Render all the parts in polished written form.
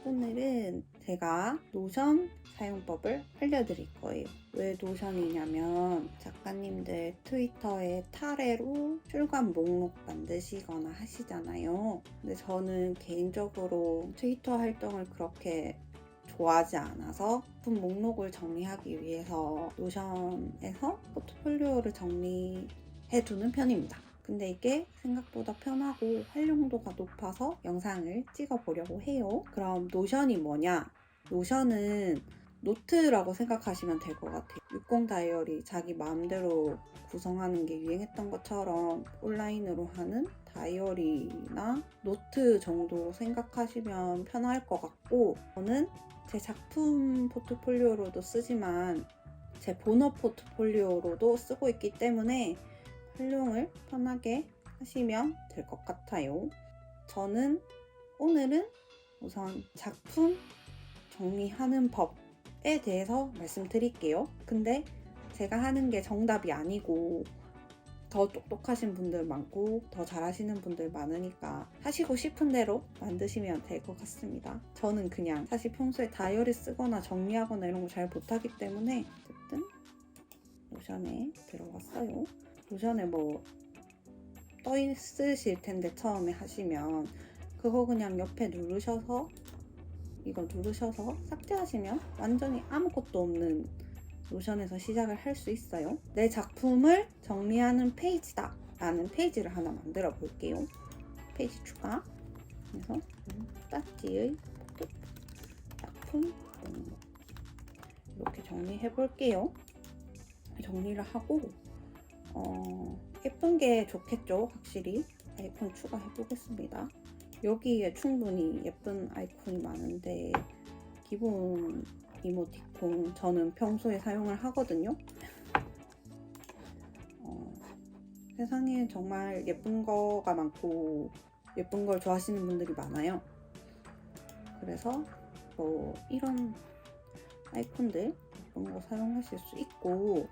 오늘은 제가 노션 사용법을 알려드릴 거예요. 왜 노션이냐면 작가님들 트위터에 타래로 출간 목록 만드시거나 하시잖아요. 근데 저는 개인적으로 트위터 활동을 그렇게 좋아하지 않아서 제품 목록을 정리하기 위해서 노션에서 포트폴리오를 정리해두는 편입니다. 근데 이게 생각보다 편하고 활용도가 높아서 영상을 찍어보려고 해요. 그럼 노션이 뭐냐? 노션은 노트라고 생각하시면 될 것 같아요. 60 다이어리 자기 마음대로 구성하는 게 유행했던 것처럼 온라인으로 하는 다이어리나 노트 정도로 생각하시면 편할 것 같고, 저는 제 작품 포트폴리오로도 쓰지만 제 본업 포트폴리오로도 쓰고 있기 때문에 활용을 편하게 하시면 될 것 같아요. 저는 오늘은 우선 작품 정리하는 법에 대해서 말씀드릴게요. 근데 제가 하는 게 정답이 아니고 더 똑똑하신 분들 많고 더 잘하시는 분들 많으니까 하시고 싶은 대로 만드시면 될 것 같습니다. 저는 그냥 사실 평소에 다이어리 쓰거나 정리하거나 이런 거 잘 못하기 때문에 어쨌든 노션에 들어갔어요. 노션에 뭐 떠 있으실 텐데 처음에 하시면 그거 그냥 옆에 누르셔서 이거 누르셔서 삭제하시면 완전히 아무것도 없는 노션에서 시작을 할 수 있어요. 내 작품을 정리하는 페이지다 라는 페이지를 하나 만들어 볼게요. 페이지 추가. 그래서 따찌의 작품 목록 이렇게 정리해 볼게요. 정리를 하고 예쁜 게 좋겠죠. 확실히 아이콘 추가해 보겠습니다. 여기에 충분히 예쁜 아이콘이 많은데 기본 이모티콘 저는 평소에 사용을 하거든요. 세상에 정말 예쁜 거가 많고 예쁜 걸 좋아하시는 분들이 많아요. 그래서 뭐 이런 아이콘들 예쁜 거 사용하실 수 있고,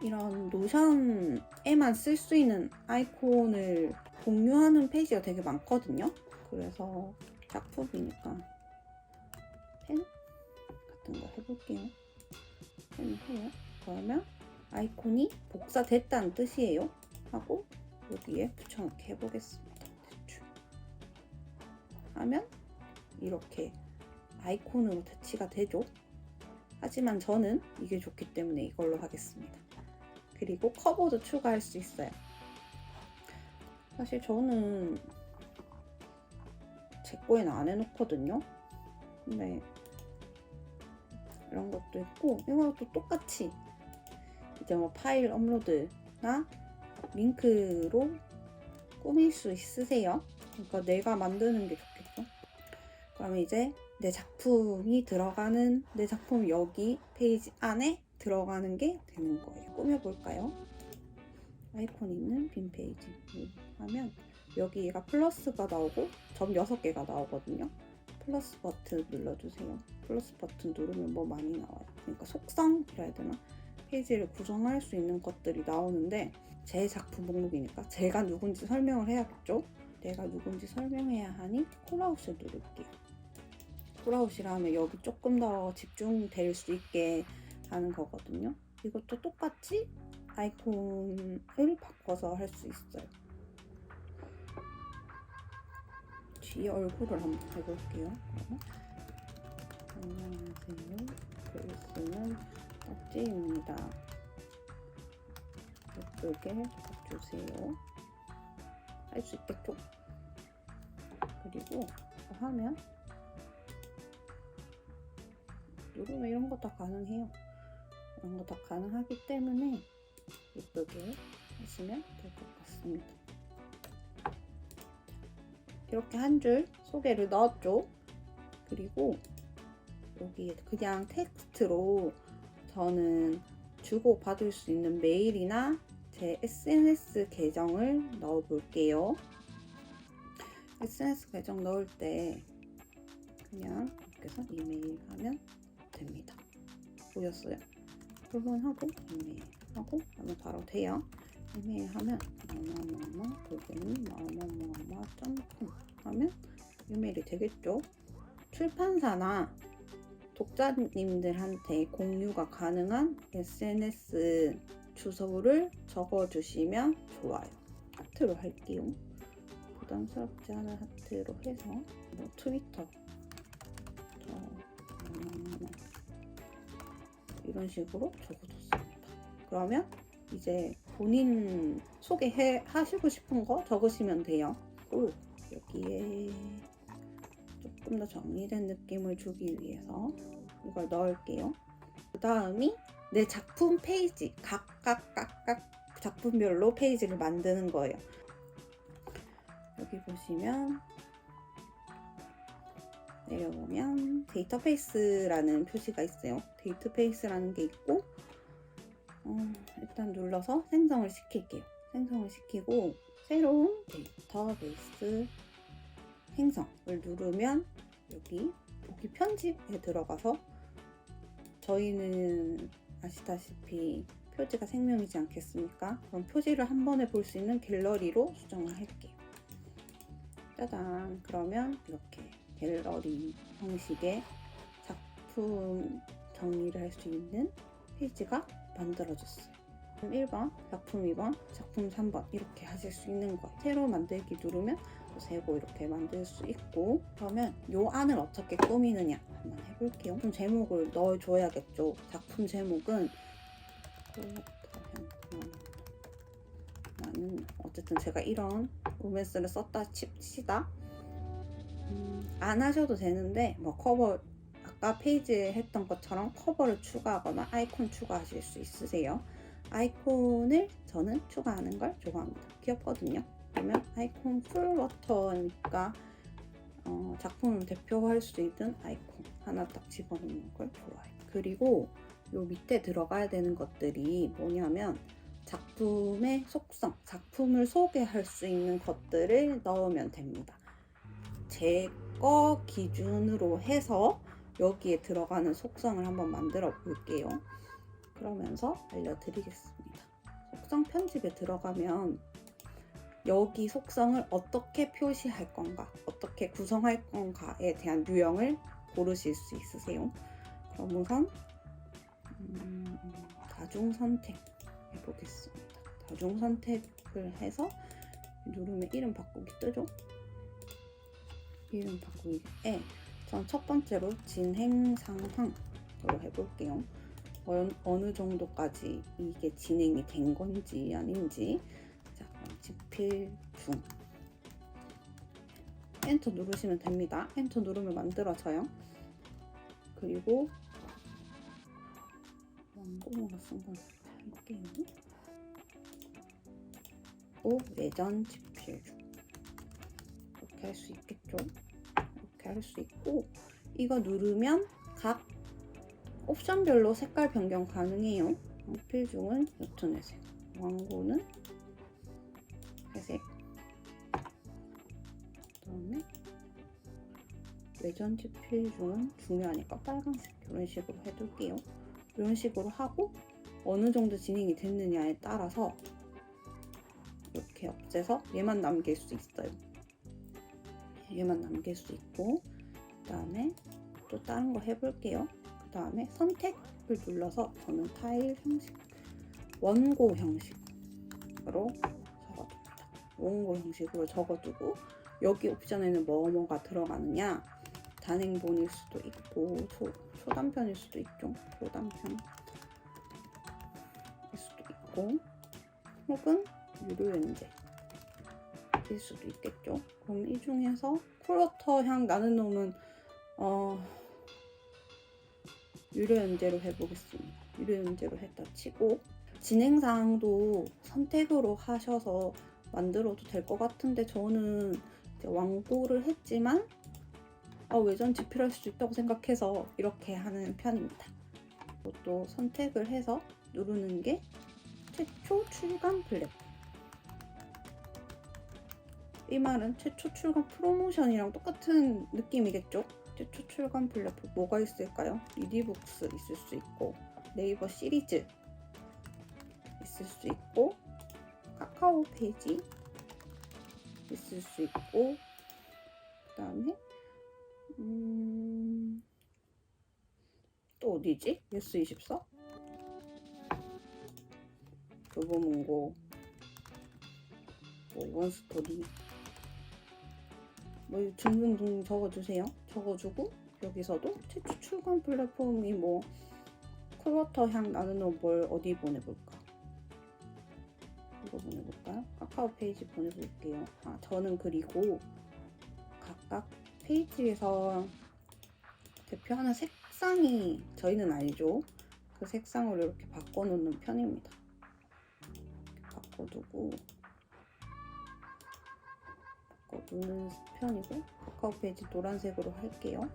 이런 노션에만 쓸 수 있는 아이콘을 공유하는 페이지가 되게 많거든요. 그래서 작품이니까 펜 같은 거 해볼게요. 펜 해요. 그러면 아이콘이 복사됐다는 뜻이에요. 하고 여기에 붙여넣기 해보겠습니다. 대충 하면 이렇게 아이콘으로 대치가 되죠. 하지만 저는 이게 좋기 때문에 이걸로 하겠습니다. 그리고 커버도 추가할 수 있어요. 사실 저는 제 거에는 안 해놓거든요. 근데 이런 것도 있고, 이것도 똑같이 이제 뭐 파일 업로드나 링크로 꾸밀 수 있으세요. 그러니까 내가 만드는 게 좋겠죠. 그러면 이제 내 작품이 들어가는, 내 작품 여기 페이지 안에 들어가는 게 되는 거예요. 꾸며볼까요? 아이콘 있는 빈 페이지 하면 여기가 플러스가 나오고 점 6개가 나오거든요. 플러스 버튼 눌러주세요. 플러스 버튼 누르면 뭐 많이 나와요. 그러니까 속성이라 해야 되나? 페이지를 구성할 수 있는 것들이 나오는데, 제 작품 목록이니까 제가 누군지 설명을 해야겠죠? 내가 누군지 설명해야 하니 콜아웃을 누를게요. 콜아웃이라 하면 여기 조금 더 집중될 수 있게 하는 거거든요. 이것도 똑같이 아이콘을 바꿔서 할 수 있어요. 뒤에 얼굴을 한번 해볼게요. 안녕하세요. 글쓰는 딱지입니다. 예쁘게 해주세요. 할 수 있겠죠? 그리고 하면 누르면 이런 거 다 가능해요. 이런 거 다 가능하기 때문에 예쁘게 하시면 될 것 같습니다. 이렇게 한 줄 소개를 넣었죠. 그리고 여기에 그냥 텍스트로 저는 주고 받을 수 있는 메일이나 제 SNS 계정을 넣어 볼게요. SNS 계정 넣을 때 그냥 이렇게 해서 이메일 하면 됩니다. 보였어요? 결혼하고 이메일 하고 하면 바로 돼요. 이메일 하면 뭐뭐뭐뭐 고객님 뭐뭐뭐뭐.com 하면 이메일이 되겠죠. 출판사나 독자님들한테 공유가 가능한 SNS 주소를 적어주시면 좋아요. 하트로 할게요. 부담스럽지 않은 하트로 해서 뭐 트위터 이런 식으로 적어줬습니다. 그러면 이제 본인 소개하시고 싶은 거 적으시면 돼요. 또 여기에 조금 더 정리된 느낌을 주기 위해서 이걸 넣을게요. 그 다음이 내 작품 페이지, 각각 작품별로 페이지를 만드는 거예요. 여기 보시면 내려보면 데이터베이스라는 표시가 있어요. 데이터베이스라는 게 있고 일단 눌러서 생성을 시킬게요. 생성을 시키고 새로운 데이터베이스 생성을 누르면 여기 보기 편집에 들어가서 저희는 아시다시피 표지가 생명이지 않겠습니까? 그럼 표지를 한 번에 볼 수 있는 갤러리로 수정을 할게요. 짜잔! 그러면 이렇게 갤러리 형식의 작품 정리를 할 수 있는 페이지가 만들어졌어요. 1번, 작품 2번, 작품 3번 이렇게 하실 수 있는 거예요. 새로 만들기 누르면 세고 이렇게 만들 수 있고, 그러면 요 안을 어떻게 꾸미느냐 한번 해볼게요. 좀 제목을 넣어줘야겠죠. 작품 제목은 나는 어쨌든 제가 이런 로맨스를 썼다 칩시다. 안 하셔도 되는데 뭐 커버 아까 페이지에 했던 것처럼 커버를 추가하거나 아이콘 추가하실 수 있으세요. 아이콘을 저는 추가하는 걸 좋아합니다. 귀엽거든요. 그러면 아이콘 풀워터니까 작품을 대표할 수 있는 아이콘 하나 딱 집어넣는 걸 좋아해요. 그리고 요 밑에 들어가야 되는 것들이 뭐냐면 작품의 속성, 작품을 소개할 수 있는 것들을 넣으면 됩니다. 제 거 기준으로 해서 여기에 들어가는 속성을 한번 만들어 볼게요. 그러면서 알려드리겠습니다. 속성 편집에 들어가면 여기 속성을 어떻게 표시할 건가, 어떻게 구성할 건가에 대한 유형을 고르실 수 있으세요. 그럼 우선 다중 선택 해보겠습니다. 다중 선택을 해서 누르면 이름 바꾸기 뜨죠? 이름 바꾸기에 전 첫 번째로 진행 상황으로 해볼게요. 어느 정도까지 이게 진행이 된 건지 아닌지. 자, 집필 중. 엔터 누르시면 됩니다. 엔터 누르면 만들어져요. 그리고 원고모가 쓴 건 할게요. 외전 집필 중. 이렇게 할 수 있겠죠? 이렇게 할 수 있고, 이거 누르면 각 옵션별로 색깔 변경 가능해요. 집필 중은 요톤회색, 왕고는 회색, 그다음에 외전 집필 중은 중요하니까 빨간색, 이런 식으로 해둘게요. 이런 식으로 하고 어느 정도 진행이 됐느냐에 따라서 이렇게 없애서 얘만 남길 수 있어요. 얘만 남길 수 있고, 그 다음에 또 다른 거 해볼게요. 그 다음에 선택을 눌러서 저는 타일 형식, 원고 형식으로 적어둡니다. 원고 형식으로 적어두고 여기 옵션에는 뭐가 들어가느냐, 단행본일 수도 있고 초단편일 수도 있죠. 초단편일 수도 있고 혹은 유료 연재 일 수도 있겠죠. 그럼 이 중에서 쿨워터 향 나는 놈은 유료 연재로 해보겠습니다. 유료 연재로 했다 치고, 진행사항도 선택으로 하셔서 만들어도 될 것 같은데 저는 이제 왕고를 했지만 외전 집필할 수도 있다고 생각해서 이렇게 하는 편입니다. 또 선택을 해서 누르는 게 최초 출간 플랫폼. 이 말은 최초 출간 프로모션이랑 똑같은 느낌이겠죠? 최초 출간 플랫폼 뭐가 있을까요? 리디북스 있을 수 있고, 네이버 시리즈 있을 수 있고, 카카오 페이지 있을 수 있고, 그 다음에 어디지? 예스24? 교보문고 뭐 원스토리 뭐 등등등 적어주세요. 적어주고 여기서도 최초 출간 플랫폼이 뭐 쿨워터 향 나는 뭘 어디 보내볼까? 이거 보내볼까요? 카카오 페이지 보내볼게요. 저는 그리고 각각 페이지에서 대표하는 색상이 저희는 아니죠. 그 색상을 이렇게 바꿔놓는 편입니다. 이렇게 바꿔두는 편이고 카카오 페이지 노란색으로 할게요.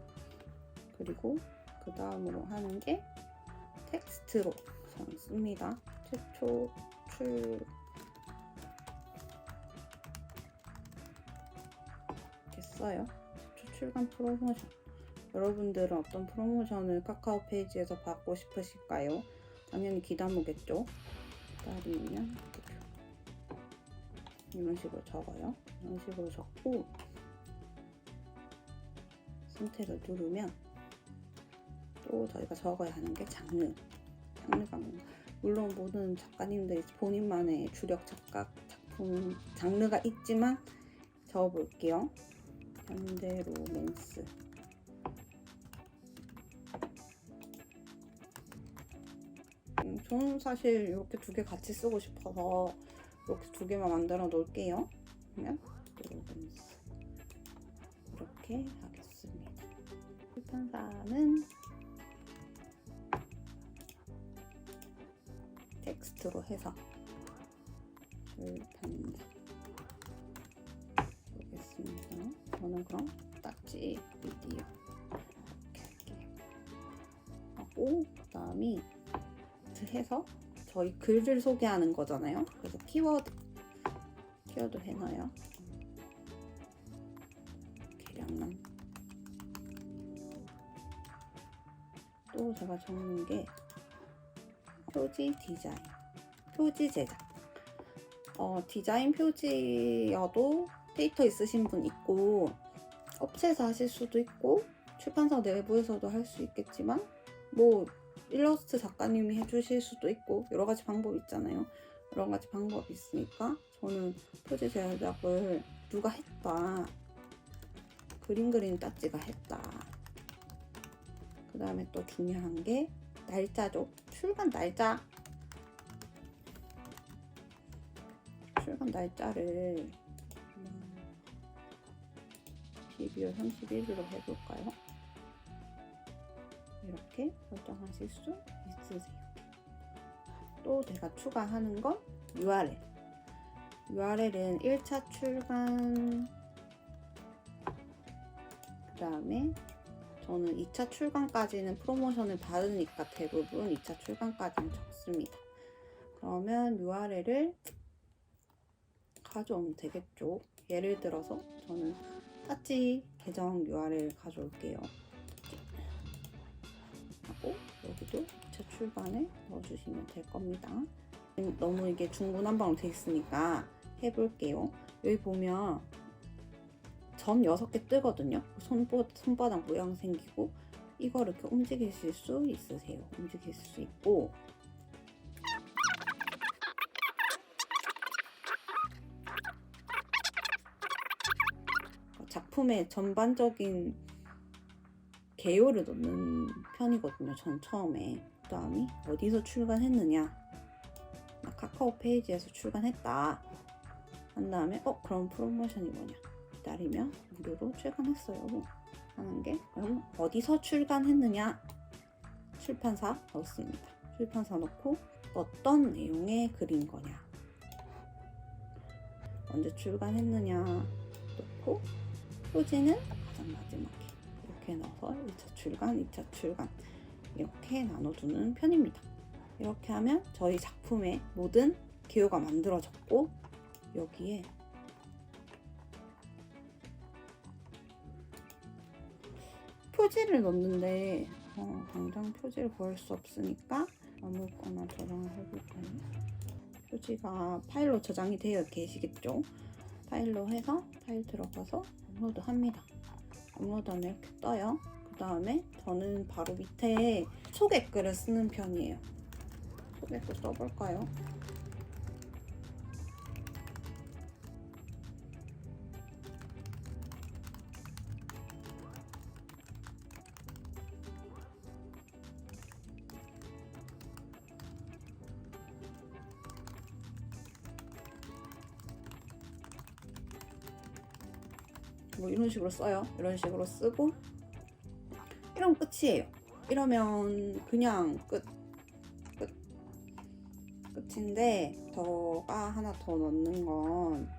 그리고 그 다음으로 하는 게 텍스트로 저는 씁니다. 최초 이렇게 써요. 최초 출간 프로모션. 여러분들은 어떤 프로모션을 카카오 페이지에서 받고 싶으실까요? 당연히 기다무겠죠. 기다리면 이런 식으로 적어요. 이런 식으로 적고 선택을 누르면 또 저희가 적어야 하는 게 장르가 물론 모든 작가님들이 본인만의 주력 작품 장르가 있지만 적어볼게요. 현대 로맨스. 저는 사실 이렇게 두 개 같이 쓰고 싶어서 이렇게 두 개만 만들어 놓을게요. 그러면 로맨스 이렇게 하겠습니다. 출판사는 텍스트로 해서 출판사 보겠습니다. 저는 그럼 딱지 미디어 이렇게 할게요. 하고 그 다음이 해서 저희 글을 소개하는 거잖아요. 그래서 키워드 해놔요. 계량남. 또 제가 적는 게 표지 디자인, 표지 제작. 디자인 표지여도 데이터 있으신 분 있고 업체에서 하실 수도 있고 출판사 내부에서도 할 수 있겠지만 뭐 일러스트 작가님이 해주실 수도 있고 여러 가지 방법이 있잖아요. 여러 가지 방법이 있으니까 저는 표지 제작을 누가 했다. 그림 그리는 딱지가 했다. 그 다음에 또 중요한 게 날짜죠. 출간 날짜. 출간 날짜를 12월 31일로 해볼까요? 이렇게 설정하실 수 있으세요. 또 제가 추가하는 건 URL. URL은 1차 출간, 그 다음에 저는 2차 출간까지는 프로모션을 받으니까 대부분 2차 출간까지는 적습니다. 그러면 URL을 가져오면 되겠죠. 예를 들어서 저는 딱지 계정 URL 가져올게요. 하고 여기도 2차 출간을 넣어주시면 될 겁니다. 너무 이게 중구난방으로 돼 있으니까 해볼게요. 여기 보면 점 6개 뜨거든요. 손바닥 모양 생기고 이거를 이렇게 움직이실 수 있으세요. 움직일 수 있고 작품의 전반적인 개요를 넣는 편이거든요. 전 처음에. 그 다음이 어디서 출간했느냐. 카카오 페이지에서 출간했다. 한 다음에 그럼 프로모션이 뭐냐. 기다리면 무료로 출간했어요. 하는 게 그럼 어디서 출간했느냐. 출판사 넣습니다. 출판사 넣고 어떤 내용의 글인 거냐. 언제 출간했느냐 넣고 표지는 가장 마지막에 이렇게 넣어서 1차 출간, 2차 출간 이렇게 나눠두는 편입니다. 이렇게 하면 저희 작품의 모든 개요가 만들어졌고 여기에 표지를 넣는데 당장 표지를 구할 수 없으니까 아무거나 저장을 해볼까요? 표지가 파일로 저장이 되어 계시겠죠? 파일로 해서 파일 들어가서 업로드 합니다. 업로드하면 이렇게 떠요. 그 다음에 저는 바로 밑에 소개글을 쓰는 편이에요. 소개글 써볼까요? 뭐 이런 식으로 써요. 이런 식으로 쓰고 이러면 끝이에요. 이러면 그냥 끝인데 저가 하나 더 넣는 건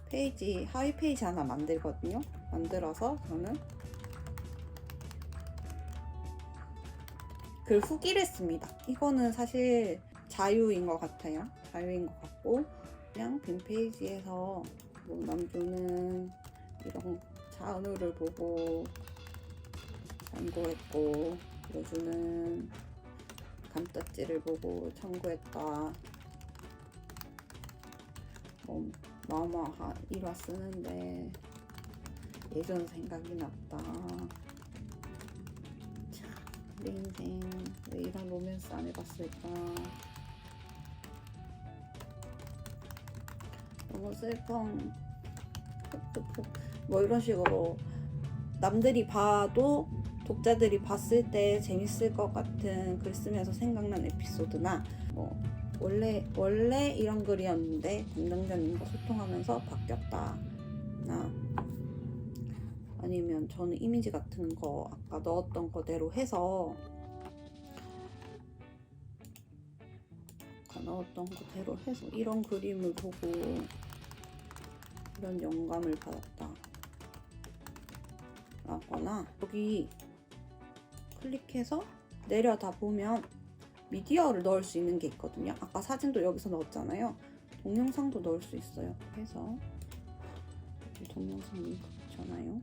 페이지, 하위 페이지 하나 만들거든요. 만들어서 저는 글 후기를 씁니다. 이거는 사실 자유인 것 같아요. 자유인 것 같고 그냥 빈 페이지에서 뭐 남주는 이런 자료를 보고 참고했고 여주는 감딱지를 보고 참고했다. 뭐 마마하 일화 쓰는데 예전 생각이 났다. 참, 내 인생 왜 이런 로맨스 안 해봤을까. 너무 슬퍼. 뭐 이런 식으로 남들이 봐도 독자들이 봤을 때 재밌을 것 같은 글 쓰면서 생각난 에피소드나 뭐 원래 이런 글이었는데 담당자님과 소통하면서 바뀌었다 나 아니면 저는 이미지 같은 거 아까 넣었던 거대로 해서 이런 그림을 보고 이런 영감을 받았다 라거나 여기 클릭해서 내려다 보면 미디어를 넣을 수 있는 게 있거든요. 아까 사진도 여기서 넣었잖아요. 동영상도 넣을 수 있어요. 그래서 동영상 링크 붙여놔요.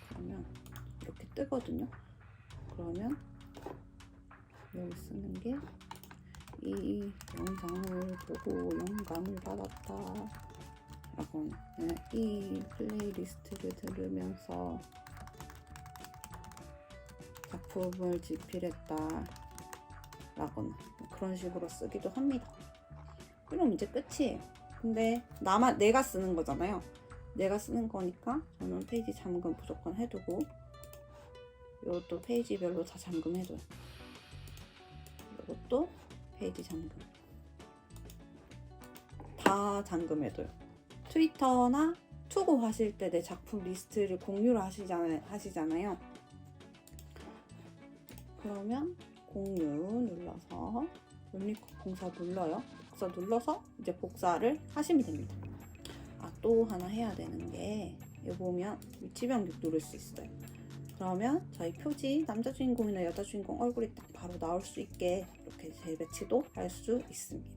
그러면 이렇게 뜨거든요. 그러면 여기 쓰는 게 이 영상을 보고 영감을 받았다 라고 이 플레이리스트를 들으면서 작품을 집필했다 라거나 그런 식으로 쓰기도 합니다. 그럼 이제 끝이에요. 근데 내가 쓰는 거잖아요. 내가 쓰는 거니까 저는 페이지 잠금 무조건 해두고 이것도 페이지별로 다 잠금해둬요. 이것도 페이지 잠금 다 잠금해둬요. 트위터나 투고 하실 때 내 작품 리스트를 공유를 하시잖아요. 그러면 공유 눌러서 율리컵 공사 눌러요. 복사 눌러서 이제 복사를 하시면 됩니다. 또 하나 해야 되는 게 여기 보면 위치 변경 누를 수 있어요. 그러면 저희 표지 남자 주인공이나 여자 주인공 얼굴이 딱 바로 나올 수 있게 이렇게 재배치도 할 수 있습니다.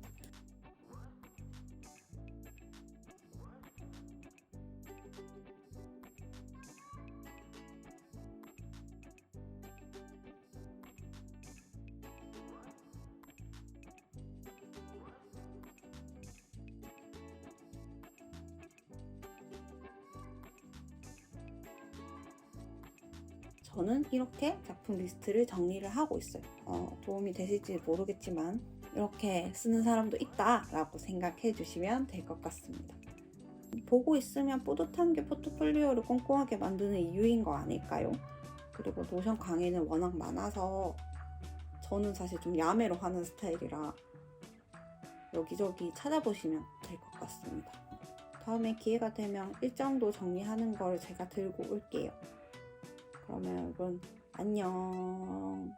저는 이렇게 작품 리스트를 정리를 하고 있어요. 도움이 되실지 모르겠지만 이렇게 쓰는 사람도 있다 라고 생각해 주시면 될 것 같습니다. 보고 있으면 뿌듯한 게 포트폴리오를 꼼꼼하게 만드는 이유인 거 아닐까요? 그리고 노션 강의는 워낙 많아서 저는 사실 좀 야매로 하는 스타일이라 여기저기 찾아보시면 될 것 같습니다. 다음에 기회가 되면 일정도 정리하는 걸 제가 들고 올게요. 그러면 여러분 안녕.